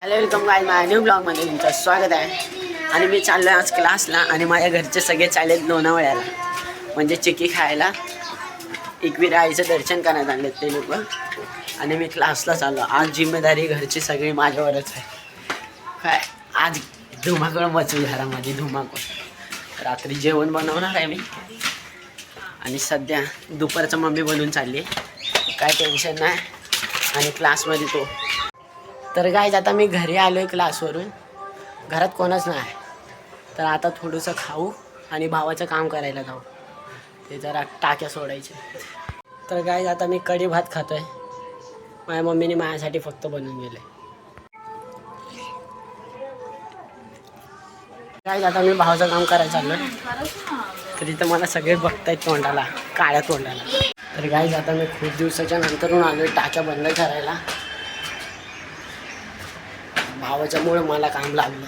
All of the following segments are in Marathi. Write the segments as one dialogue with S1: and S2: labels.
S1: हॅलो वेलकम गाईज माझ्या न्यू ब्लॉगमध्ये तुमचं स्वागत आहे. आणि मी चाललो आहे आज क्लासला आणि माझ्या घरचे सगळे चाललेत लोणावळ्याला म्हणजे चिक्की खायला. एकविरा आईचं दर्शन करायला आणलेत ते लोक आणि मी क्लासला चाललो. आज जिम्मेदारी घरची सगळी माझ्यावरच आहे. काय आज धुमाकूळ मचू घरामध्ये धुमाकूळ. रात्री जेवण बनवणार आहे मी आणि सध्या दुपारचं मम्मी बनवून चालली आहे. काय टेन्शन नाही आणि क्लासमध्ये तो. तर गाईज आता मी घरी आलो आहे क्लासवरून. घरात कोणच नाही तर आता थोडंसं खाऊ आणि भावाचं काम करायला जाऊ. ते जरा टाक्या सोडायचे. तर गाईज आता मी कढी भात खातो आहे. माझ्या मम्मीने माझ्यासाठी फक्त बनवून गेले. गाईज आता मी भावाचं काम करायला चाललो आहे. तर इथं मला सगळे बघतायत तोंडाला, काळ्या तोंडाला. तर गाईज आता मी खूप दिवसाच्या नंतरून आलो आहे टाक्या बंद करायला. भावाच्यामुळे मला काम लागलं.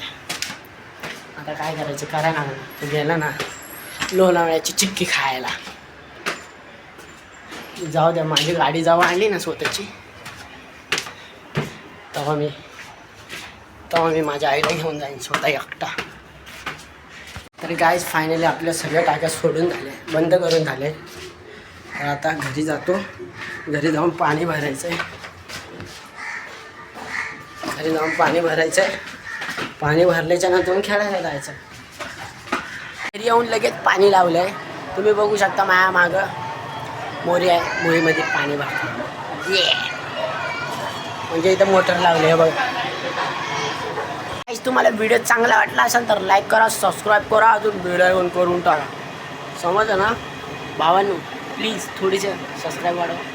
S1: आता काय करायचं करा ना. तो गेला ना लोणावळ्याची चिक्की खायला. जाऊ द्या, माझी गाडी जाऊ आणली ना स्वतःची तेव्हा मी माझ्या आईला घेऊन जाईन स्वतः एकटा. तर गाईज फायनली आपल्या सगळ्या टाक्या सोडून झाल्या, बंद करून झाले. तर आता घरी जातो. घरी जाऊन पाणी भरायचं आहे. घरी जाऊन पाणी भरायचं आहे. पाणी भरल्याच्या नंतर खेळायला जायचं. घरी येऊन लगेच पाणी लावलं आहे. तुम्ही बघू शकता माझ्या मागं मोरी आहे. मोरीमध्ये पाणी भरतो. म्हणजे इथं मोटर लावली आहे बघा. तुम्हाला व्हिडिओ चांगला वाटला असेल तर लाईक करा, सबस्क्राईब करा, अजून बेल आयकॉन करून टाका. समजलं ना भावांनो? प्लीज थोडीसे सबस्क्राईब वाढवा.